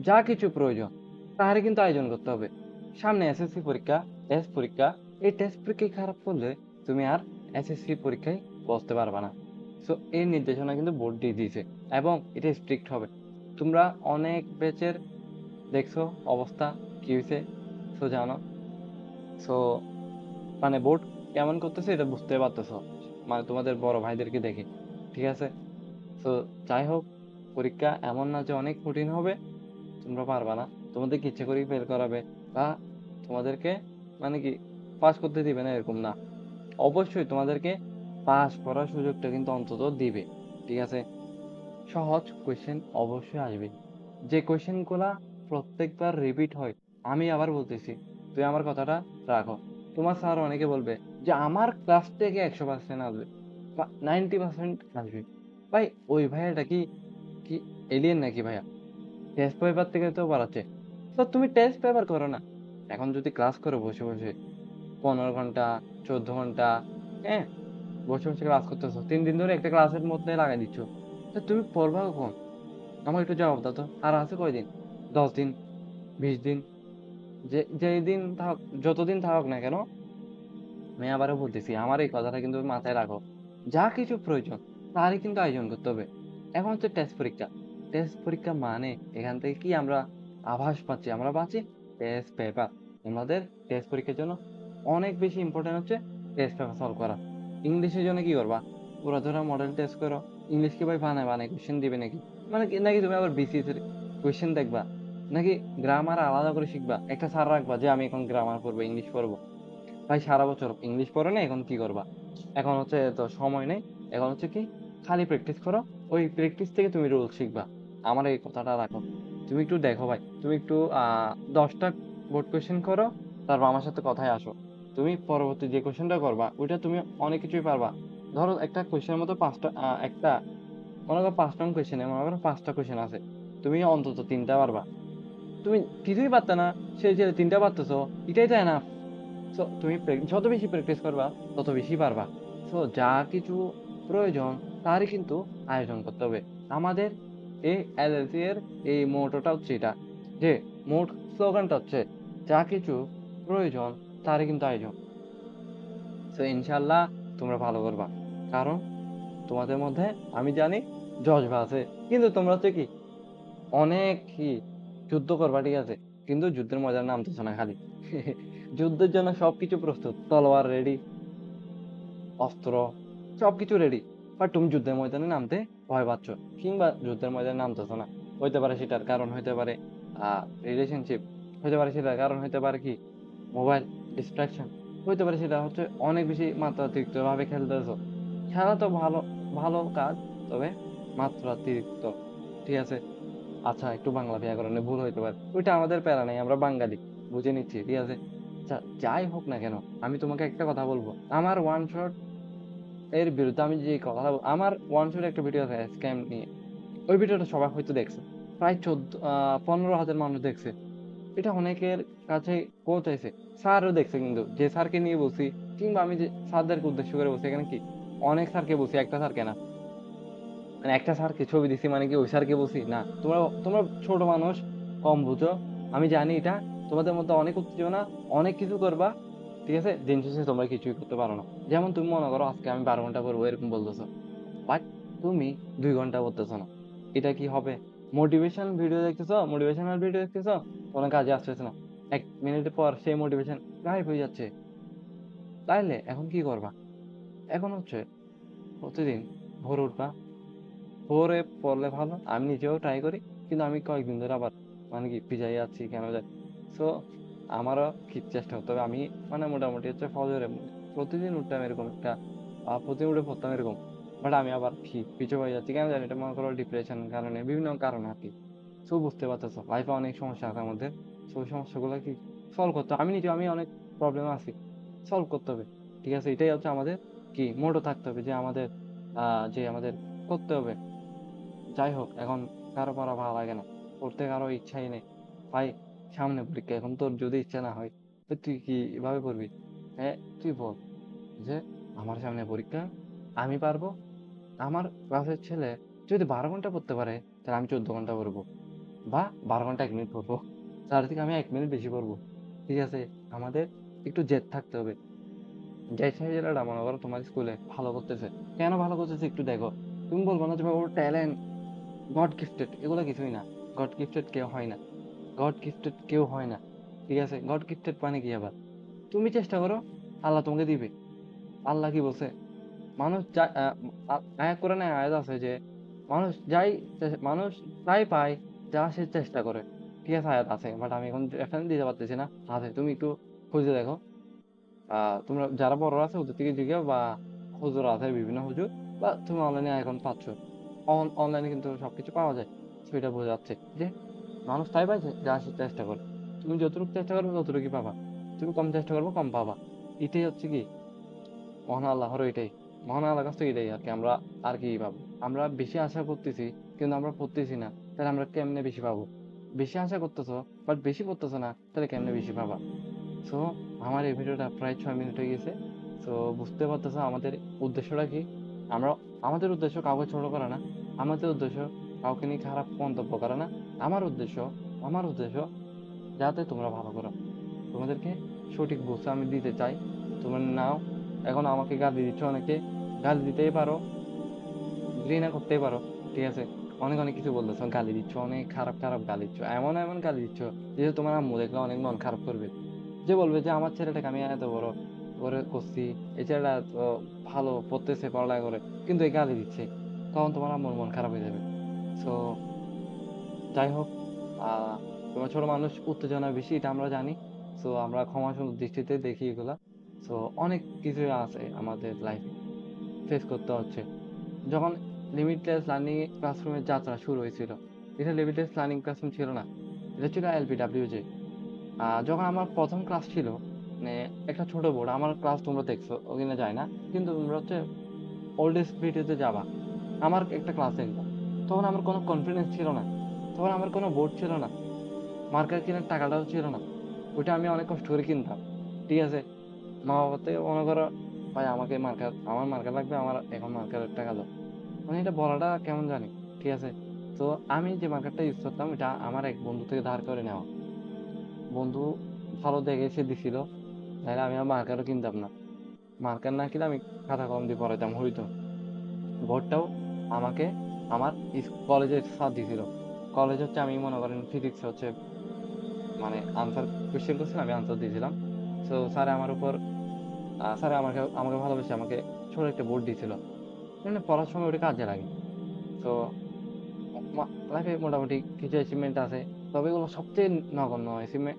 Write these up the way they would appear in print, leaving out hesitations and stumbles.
যা কিছু প্রয়োজন তাহারই কিন্তু আয়োজন করতে হবে। সামনে এসএসসি পরীক্ষা, টেস্ট পরীক্ষা। এই টেস্ট পরীক্ষায় খারাপ করলে তুমি আর এসএসসি পরীক্ষায় বসতে পারবা না। সো এই নির্দেশনা কিন্তু বোর্ড দিয়ে দিয়েছে এবং এটা স্ট্রিক্ট হবে। তোমরা অনেক ব্যাচের দেখছো অবস্থা কি হয়েছে, সো জানো। সো মানে বোর্ড কেমন করতেছে এটা বুঝতে পারতেছো, মানে তোমাদের বড় ভাইদেরকে দেখে। ঠিক আছে। তো যাই হোক, পরীক্ষা এমন না যে অনেক কঠিন হবে, তোমরা পারবা না, তোমাদেরকে ইচ্ছে করেই ফেল করাবে বা তোমাদেরকে মানে কি পাস করতে দিবে না এরকম না। অবশ্যই তোমাদেরকে পাস করার সুযোগটা কিন্তু অন্তত দিবে। ঠিক আছে। সহজ কোয়েশ্চেন অবশ্যই আসবে, যে কোয়েশ্চেন গুলা প্রত্যেকবার রিপিট হয়। আমি আবার বলতেছি, তুই আমার কথাটা রাখো। তোমার স্যার অনেকে বলবে যে আমার ক্লাস থেকে 100% আসবে বা 90% আসবে। ভাই ওই ভাইয়াটা কি কি এলিয়েন নাকি ভাইয়া? টেস্ট পেপার থেকে তো বাড়াচ্ছে। তো তুমি টেস্ট পেপার করো না। এখন যদি ক্লাস করো বসে বসে 15 ঘন্টা, 14 ঘন্টা, হ্যাঁ, বসে বসে ক্লাস করতেছো, 3 দিন ধরে একটা ক্লাসের মধ্যে লাগাই দিচ্ছ, তো তুমি পড়বা কখন? আমাকে একটু জবাব দাও তো। আর আছে কয়দিন? 10 দিন, 20 দিন, যে যেই দিন থাক, যতদিন থাকুক না কেন। আমি আবারও বলতেছি, আমার এই কথাটা কিন্তু মাথায় রাখো। যা কিছু প্রয়োজন তারই কিন্তু আয়োজন করতে হবে। এখন হচ্ছে টেস্ট পরীক্ষা। টেস্ট পরীক্ষা মানে এখান থেকে কি আমরা আভাস পাচ্ছি? আমরা পাচ্ছি টেস্ট পেপার। আমাদের টেস্ট পরীক্ষার জন্য অনেক বেশি ইম্পর্টেন্ট হচ্ছে টেস্ট পেপার সলভ করা। ইংলিশের জন্য কি করবা? পুরা ধরো মডেল টেস্ট করো। ইংলিশ কি ভাই বানায় বানায় কোশ্চেন দিবে নাকি? মানে নাকি তুমি আবার বিসিএস এর কোশ্চেন দেখবা? নাকি গ্রামার আলাদা করে শিখবা? একটা স্যার রাখবা যে আমি এখন গ্রামার পড়বো, ইংলিশ পড়বো। ভাই সারা বছর ইংলিশ পড়ো না, এখন কি করবা? এখন হচ্ছে তো সময় নেই। এখন হচ্ছে কি, খালি প্র্যাকটিস করো। ওই প্র্যাকটিস থেকে তুমি রুল শিখবা। আমার এই কথাটা রাখো। তুমি একটু দেখো ভাই, তুমি একটু 10টা বোর্ড কোয়েশ্চেন করো, তারপর আমার সাথে কথায় আসো। তুমি পরবর্তী যে কোয়েশ্চেনটা করবা ওইটা তুমি অনেক কিছুই পারবা। ধরো একটা কোয়েশ্চেনের মতো পাঁচটা, একটা মনে করো 5 নং কোয়েশ্চেনে মনে করো 5টা কোয়েশ্চেন আছে, তুমি অন্তত 3টা পারবা। তুমি কিছুই পারতে না, সেই যে 3টা পারতেছো, এটাই তো এনাফ। সো তুমি যত বেশি প্র্যাকটিস করবা তত বেশি পারবা। সো যা কিছু প্রয়োজন তারই কিন্তু আয়োজন করতে হবে। আমাদের এই এলএলসি এর এই মোটোটা হচ্ছে এটা, যে মোট স্লোগানটা হচ্ছে যা কিছু প্রয়োজন তারই কিন্তু আয়োজন। সো ইনশাল্লাহ তোমরা ভালো করবা, কারণ তোমাদের মধ্যে আমি জানি জজবা আছে। কিন্তু তোমরা হচ্ছে কি অনেক কি যুদ্ধ করবা, ঠিক আছে, কিন্তু যুদ্ধের মজার নামতেছো না খালি। যুদ্ধের জন্য সবকিছু প্রস্তুত, তলোয়ার রেডি, অস্ত্র সবকিছু রেডি, বাট তুমি যুদ্ধের ময়দানে নামতে ভয় পাচ্ছ, কিংবা যুদ্ধের ময়দানে নামতেছো না। হইতে পারে সেটার কারণ হইতে পারে রিলেশনশিপ, হইতে পারে সেটার কারণ হইতে পারে কি মোবাইল ডিস্ট্রাকশন, হইতে পারে সেটা হচ্ছে অনেক বেশি মাত্রাতিরিক্ত ভাবে খেলতেছো। খেলা তো ভালো, ভালো কাজ, তবে মাত্রাতিরিক্ত। ঠিক আছে। আচ্ছা একটু বাংলা ব্যাকরণে ভুল হইতে পারে, ওইটা আমাদের প্যারা নাই, আমরা বাঙালি, বুঝে নিচ্ছি। ঠিক আছে। আচ্ছা, যাই হোক না কেন, আমি তোমাকে একটা কথা বলবো। আমার ওয়ান শট এর বিরুদ্ধে আমি যে কথাটা আমার ওয়ান শট একটা ভিডিও আছে স্ক্যাম নিয়ে। ওই ভিডিওটা সবাই হয়তো দেখছে, প্রায় 15,000 মানুষ দেখছে। এটা অনেকের কাছে পৌঁছাইছে। স্যারও দেখছে, কিন্তু যে স্যারকে নিয়ে বলছি, কিংবা আমি যে স্যারদেরকে উদ্দেশ্য করে বলছি, এখানে কি অনেক স্যারকে বলছি, একটা স্যারকে না। মানে একটা স্যারকে ছবি দিছি মানে কি ওই স্যারকে বলছি না। তোমরা তোমরা ছোট মানুষ, কম বুঝো, আমি জানি এটা। তোমাদের মধ্যে অনেক উত্তেজনা, অনেক কিছু করবা। ঠিক আছে, দিন শেষে তোমরা কিছুই করতে পারো না। যেমন তুমি মনে করো আজকে আমি 12 ঘন্টা পড়বো এরকম বলতেছো, বাট তুমি 2 ঘন্টা পড়তেছো না। এটা কি হবে? মোটিভেশন ভিডিও দেখতেছো, মোটিভেশনাল ভিডিও দেখতেছো, কোনো কাজে আসতেছে না। 1 মিনিট পর সেই মোটিভেশন গায়েব হয়ে যাচ্ছে। তাইলে এখন কি করবা? এখন হচ্ছে প্রতিদিন ভোর উঠবা। ভোরে পড়লে ভালো, আমি নিজেও ট্রাই করি, কিন্তু আমি কয়েকদিন ধরে আবার মানে কি পিছাই যাচ্ছি কেন যায়। সো আমারও কি চেষ্টা করতে হবে। আমি মানে মোটামুটি হচ্ছে ফজরে প্রতিদিন উঠতাম এরকম একটা, প্রতিদিন উঠে পড়তাম এরকম, বাট আমি আবার কি পিছু হয়ে যাচ্ছি কেন জানি। এটা মনে করো ডিপ্রেশন কারণে, বিভিন্ন কারণে আর কি। সো বুঝতে পারতেছো লাইফে অনেক সমস্যা আছে আমাদের। সো ওই সমস্যাগুলো কি সলভ করতে হবে। আমি নিজে আমি অনেক প্রবলেম আছি, সলভ করতে হবে। ঠিক আছে, এটাই হচ্ছে আমাদের কি মোটো থাকতে হবে, যে আমাদের যে আমাদের করতে হবে। যাই হোক, এখন কারো পড়া ভালো লাগে না, পড়তে কারো ইচ্ছাই নেই। ভাই সামনে পরীক্ষা, এখন তোর যদি ইচ্ছা না হয় তো তুই কি এভাবে পড়বি? হ্যাঁ, তুই বল যে আমার সামনে পরীক্ষা, আমি পারবো। আমার ক্লাসের ছেলে যদি 12 ঘন্টা পড়তে পারে, তাহলে আমি 14 ঘন্টা পড়বো। বা 12 ঘন্টা 1 মিনিট পড়বো। তার থেকে আমি 1 মিনিট বেশি পড়বো। ঠিক আছে? আমাদের একটু জেদ থাকতে হবে। যে ছেলেটা মনে করো তোমার স্কুলে ভালো করতেছে। কেন ভালো করতেছে একটু দেখো। তুমি বলবা না যে ভাই ওর ট্যালেন্ট, গড গিফটেড, এগুলা কিছুই না। গড গিফটেড কেউ হয় না। গড গিফটেড কেউ হয় না। ঠিক আছে? গড গিফটেড মানে কি আবার? তুমি চেষ্টা করো, আল্লাহ তোমাকে দিবে। আল্লাহ কি বলছে? মানুষ যা কোরআনে আয়াত আছে যে মানুষ তাই পায় যা সে চেষ্টা করে। ঠিক আছে? আয়াত আছে। বাট আমি এখন রেফারেন্স দিতে পারতেছি না। আছে। তুমি একটু খুঁজে দেখো। তোমরা যারা বড় আছে ওদের থেকে জিজ্ঞাসা, বা হুজুর আছে বিভিন্ন হুজুর, বা তুমি অনলাইনে এখন পাচ্ছ। অনলাইনে কিন্তু সবকিছু পাওয়া যায়। তো এটা বোঝা যাচ্ছে যে মানুষ তাই পায় যা সে চেষ্টা করে। তুমি যতটুকু চেষ্টা করবে ততটুকুই পাবা। তুমি কম চেষ্টা করবে কম পাবা। এটাই হচ্ছে কি মহান আল্লাহরও এটাই। মহান আল্লাহর কাছ থেকে এটাই আরকি। আমরা আর কি পাবো? আমরা বেশি আশা করতেছি কিন্তু আমরা পড়তেছি না। তাহলে আমরা কেমনে বেশি পাবো? বেশি আশা করতেছো বাট বেশি পড়তেছো না, তাহলে কেমনে বেশি পাবা? সো আমার এই ভিডিওটা প্রায় 6 মিনিট হয়ে গেছে। সো বুঝতে পারতেছো আমাদের উদ্দেশ্যটা কি? আমরা আমাদের উদ্দেশ্য কাউকে ছোট করা না। আমাদের উদ্দেশ্য কাউকে নিয়ে খারাপ মন্তব্য করা না। আমার উদ্দেশ্য আমার উদ্দেশ্য যাতে তোমরা ভালো করো। তোমাদেরকে সঠিক বুঝটা আমি দিতে চাই। তোমরা নাও। এখন আমাকে গালি দিচ্ছ অনেকে। গালি দিতেই পারো, ঘৃণা করতেই পারো। ঠিক আছে? অনেক অনেক কিছু বলতেছো, গালি দিচ্ছ, অনেক খারাপ খারাপ গালি দিচ্ছ, এমন এমন গালি দিচ্ছ যে তোমার আম্মু দেখলে অনেক মন খারাপ করবে। যে বলবে যে আমার ছেলেটাকে আমি এত বড় করে করছি, এই ছেলেটা তো ভালো পড়তেছে, পড়ালেখা করে, কিন্তু এই গালি দিচ্ছে, তখন তোমার আম্মুর মন খারাপ হয়ে যাবে। সো যাই হোক, আহ তোমার ছোট মানুষ উত্তেজনা বেশি, এটা আমরা জানি। সো আমরা ক্ষমাসুন্দর দৃষ্টিতে দেখি এগুলা। সো অনেক কিছু আছে আমাদের লাইফে ফেস করতে হচ্ছে। যখন লিমিটলেস লার্নিং ক্লাসরুমের যাত্রা শুরু হয়েছিল, এটা লিমিটলেস লার্নিং ক্লাসরুম ছিল না, এটা ছিল এলপিডাব্লিউজে। যখন আমার প্রথম ক্লাস ছিল, মানে একটা ছোট বোর্ড, আমার ক্লাস তোমরা দেখছো ওখানে যায় না, কিন্তু তোমরা হচ্ছে ওল্ডেস্ট ভিডিওতে যাবা, আমার একটা ক্লাস দেখবা। তখন আমার কোনো কনফিডেন্স ছিল না, তখন আমার কোনো বোর্ড ছিল না, মার্কার কেনার টাকাটাও ছিল না। ওইটা আমি অনেক কষ্ট করে কিনতাম। ঠিক আছে? মা বাবার থেকে মনে করো, ভাই আমাকে মার্কার, আমার মার্কার লাগবে, আমার এখন মার্কারের টাকা দাও। মানে এটা বলাটা কেমন জানি। ঠিক আছে? তো আমি যে মার্কারটা ইউজ করতাম, এটা আমার এক বন্ধু থেকে ধার করে নেওয়া। বন্ধু ভালো দেখে সে দিছিল, নাহলে আমি আর মার্কারও কিনতাম না। মার্কার না কিনে আমি খাতা কলম দিয়ে পড়াইতাম হইতো। বোর্ডটাও আমাকে আমার কলেজের স্যার দিছিল। কলেজ হচ্ছে আমি মনে করেন ফিজিক্স হচ্ছে মানে আনসার কোয়েশ্চেন করছিল, আমি আনসার দিয়েছিলাম। তো স্যার আমার উপর স্যার আমাকে আমাকে ভালোবেসে আমাকে ছোট একটা বোর্ড দিয়েছিল। মানে পড়ার সময় ওটা কাজে লাগে। তো লাইফে মোটামুটি কিছু অ্যাচিভমেন্ট আছে, তবে এগুলো সবচেয়ে নগণ্য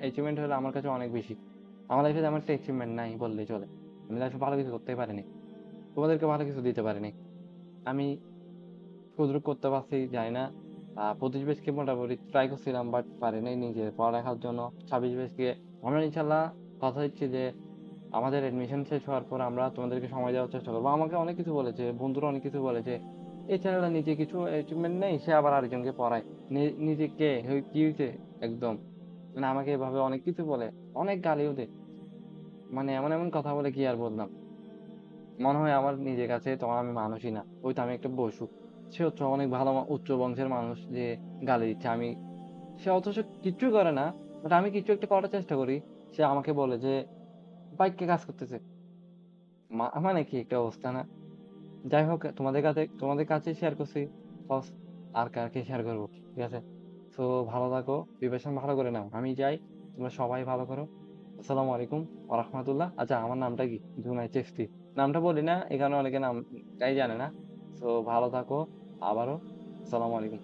অ্যাচিভমেন্ট হলো আমার কাছে অনেক বেশি। আমার লাইফে তেমন একটা অ্যাচিভমেন্ট নাই বললেই চলে। আমি লাইফে ভালো কিছু করতেই পারিনি, তোমাদেরকে ভালো কিছু দিতে পারিনি। আমি কতটুকু করতে পারছি জানি না। পঁচিশ ব্যাচকে মোটামুটি ট্রাই করছিলাম বাট পারি নাই নিজের পড়ালেখার জন্য। 26 ব্যাচকে আমরা ইনশাল্লাহ কথা দিচ্ছি যে আমাদের এডমিশন শেষ হওয়ার পর আমরা তোমাদেরকে সময় দেওয়ার চেষ্টা করবো। আমাকে অনেক কিছু বলেছে, বন্ধুরা অনেক কিছু বলেছে, এই ছেলেটা নিজে কিছু অ্যাচিভমেন্ট নেই, সে আবার আরেকজনকে পড়ায়। নিজে কে কি হয়েছে একদম, মানে আমাকে এভাবে অনেক কিছু বলে, অনেক গালিও দেয়। মানে এমন এমন কথা বলে কি আর বললাম। মনে হয় আমার নিজের কাছে তখন আমি মানুষই না, ওই তো আমি একটা পশু। সে হচ্ছে অনেক ভালো উচ্চ বংশের মানুষ যে গালি দিচ্ছে আমি, সে অথচ কিচ্ছু করে না, বাট আমি কিছু একটা করার চেষ্টা করি, সে আমাকে বলে যে বাইককে কাজ করতেছে। মানে কি একটা অবস্থা না? যাই হোক, তোমাদের কাছে শেয়ার করছি, বস, আর কাকে শেয়ার করবো? ঠিক আছে? তো ভালো থাকো, প্রিপারেশন ভালো করে নাও, আমি যাই। তোমরা সবাই ভালো করো। আসসালামু আলাইকুম ওয়া রাহমাতুল্লাহ। আচ্ছা, আমার নামটা কি? জুনাই চেস্তি। নামটা বলি না, এখানে অনেকে নামটাই জানে না। তো ভালো থাকো। আবারও আসসালামু আলাইকুম।